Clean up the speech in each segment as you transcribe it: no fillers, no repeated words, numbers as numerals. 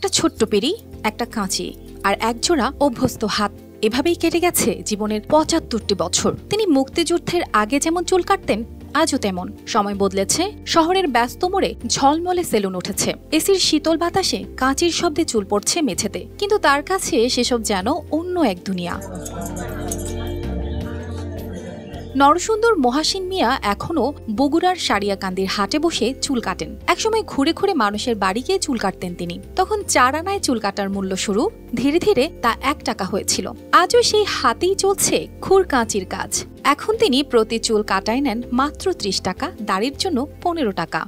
একটা ছোট্ট পেরি, একটা কাঁচি আর একজোড়া অভ্যস্ত হাত, এভাবেই কেটে গেছে জীবনের ৭৫টি বছর। তিনি মুক্তিযুদ্ধের আগে যেমন চুল কাটতেন, আজও তেমন। সময় বদলেছে, শহরের ব্যস্ত মোড়ে ঝলমলে সেলুন উঠেছে, এসির শীতল বাতাসে কাঁচির শব্দে চুল পড়ছে মেঝেতে, কিন্তু তার কাছে সেসব যেন অন্য এক দুনিয়া। নরসুন্দর মহাসিন মিয়া এখনো বগুড়ার সারিয়াকান্দির হাটে বসে চুল কাটেন। একসময় ঘুরে ঘুরে মানুষের বাড়ি গিয়ে চুল কাটতেন তিনি। তখন ৪ আনায় চুল কাটার মূল্য শুরু, ধীরে ধীরে তা ১ টাকা হয়েছিল। আজও সেই হাতেই চলছে খুর কাঁচির কাজ। এখন তিনি প্রতি চুল কাটায় নেন মাত্র ৩০ টাকা, দাড়ির জন্য ১৫ টাকা।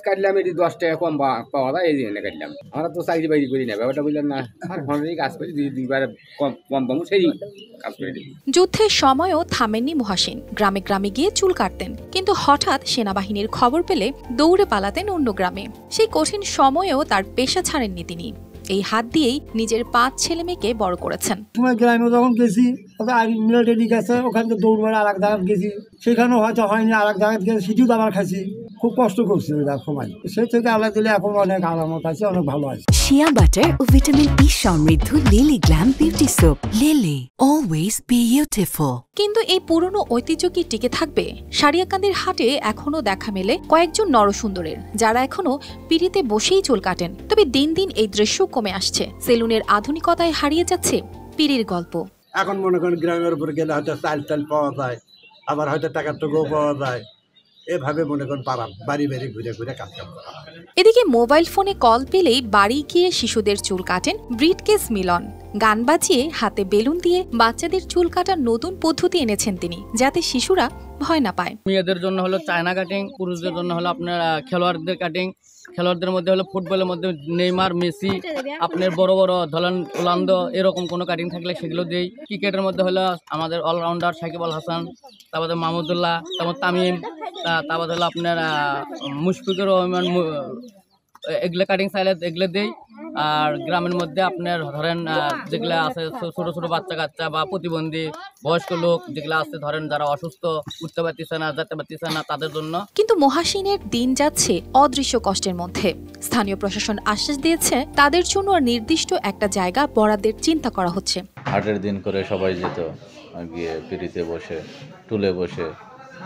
কাটলাম ১০ টাকা কম পাওয়া যায়, এই জন্য কাটলাম। আমরা তো চাকরি বাকরি করি না, ব্যাপারটা বুঝলাম না। আর ঘরেই কাজ করি, দুইবার কম পাবো সেই কাজ করে দিই। যুদ্ধের সময়ও থামেননি মহাসিন, গ্রামে গ্রামে গিয়ে চুল কাটতেন। কিন্তু হঠাৎ সেনাবাহিনীর খবর পেলে দৌড়ে পালাতেন অন্য গ্রামে। সেই কঠিন সময়েও তার পেশা ছাড়েননি তিনি। এই হাত দিয়েই নিজের ৫ ছেলে মেয়েকে বড় করেছেন। গ্রামে যখন গেছি, মিলিটারি গেছে, ওখানে দৌড় মারে আর এক জায়গায় গেছি, সেখানেও হয়তো হয়নি, আর এক জায়গায় গেছে সিটিও দাবার খাইছি, খুব কষ্ট করছি ওই সময়। সেই থেকে আল্লাহ দিলে এখন অনেক আরামত আছে, অনেক ভালো আছে। শিয়া বাটার ও ভিটামিন ই সমৃদ্ধ lily glam beauty soap. Lily, always beautiful. কিন্তু এই পুরনো ঐতিহ্য কি টিকে থাকবে? সারিয়াকান্দির হাটে এখনো দেখা মেলে কয়েকজন নরসুন্দরের, যারা এখনো পিড়িতে বসেই চুল কাটেন। তবে দিন দিন এই দৃশ্য কমে আসছে। সেলুনের আধুনিকতায় হারিয়ে যাচ্ছে পিড়ির গল্প। এখন মনে করেন গ্রামের উপরে গেলে হয়তো চাল পাওয়া যায়, আবার হয়তো টাকার টুকুও পাওয়া যায়। এভাবে মনে করেন বাড়ি বাড়ি ঘুরে ঘুরে কাজ করা। এদিকে মোবাইল ফোনে কল পেলেই বাড়ি গিয়ে শিশুদের চুল কাটেন ব্রিডকেস মিলন। গান বাজিয়ে হাতে বেলুন দিয়ে বাচ্চাদের চুল কাটার নতুন পদ্ধতি এনেছেন তিনি, যাতে শিশুরা ভয় না পায়। মেয়েদের জন্য হলো চায়না কাটিং, পুরুষদের জন্য হলো আপনার খেলোয়াড়দের কাটিং। খেলোয়াড়দের মধ্যে হলো ফুটবলের মধ্যে নেইমার, মেসি, আপনার বড় বড় ধরেন রোনালদো, এরকম কোনো কাটিং থাকলে সেগুলো দিই। ক্রিকেটের মধ্যে হলো আমাদের অলরাউন্ডার সাকিব আল হাসান, তারপরে মাহমুদুল্লাহ, তারপর তামিম, তারপর হলো আপনার মুশফিকুর রহমান, এগুলো কাটিং চাইলে এগুলো দিই। আর গ্রামের মধ্যে আপনার ধরেন যেগুলো আছে ছোট ছোট বাচ্চা কাচ্চা বা প্রতিবন্ধী বয়স্ক লোক যেগুলো আছে, ধরেন যারা অসুস্থ, উঠতে পারতেছে না, যেতে পারতেছে না, তাদের জন্য। কিন্তু মহাসিনের দিন যাচ্ছে অদৃশ্য কষ্টের মধ্যে। স্থানীয় প্রশাসন আশ্বাস দিয়েছে তাদের জন্য নির্দিষ্ট একটা জায়গা বরাদ্দের চিন্তা করা হচ্ছে। হাটের দিন করে সবাই যেত, গিয়ে পিড়িতে বসে টুলে বসে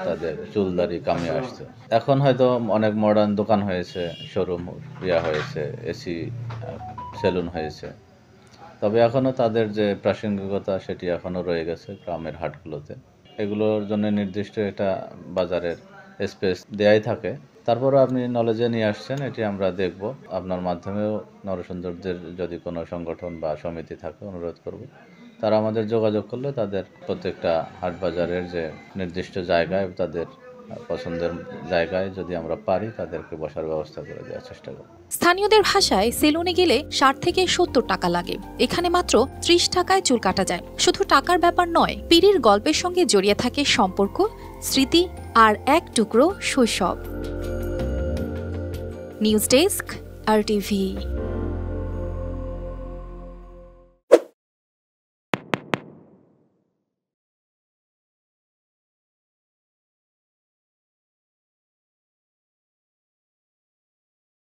তাদের চুলদারি কামিয়ে আসছে। এখন হয়তো অনেক মডার্ন দোকান হয়েছে, শোরুম হয়েছে, এসি সেলুন হয়েছে। তবে এখনও তাদের যে প্রাসঙ্গিকতা সেটি এখনও রয়ে গেছে গ্রামের হাটগুলোতে। এগুলোর জন্য নির্দিষ্ট একটা বাজারের স্পেস দেয়াই থাকে। তারপরও আপনি নলেজে নিয়ে আসছেন, এটি আমরা দেখব। আপনার মাধ্যমেও নরসুন্দরদের যদি কোনো সংগঠন বা সমিতি থাকে, অনুরোধ করব তারা আমাদের যোগাযোগ করলে তাদের প্রত্যেকটা হাট বাজারের যে নির্দিষ্ট জায়গায়, তাদের পছন্দের জায়গায় যদি আমরা পারি তাদেরকে বসার ব্যবস্থা করে দেওয়ার চেষ্টা করব। স্থানীয়দের ভাষায় সেলুনে গেলে ৬০ থেকে ৭০ টাকা লাগে। এখানে মাত্র ৩০ টাকায় চুল কাটা যায়। শুধু টাকার ব্যাপার নয়, পিড়ির গল্পের সঙ্গে জড়িয়ে থাকে সম্পর্ক, স্মৃতি আর এক টুকরো শৈশব। News desk, RTV।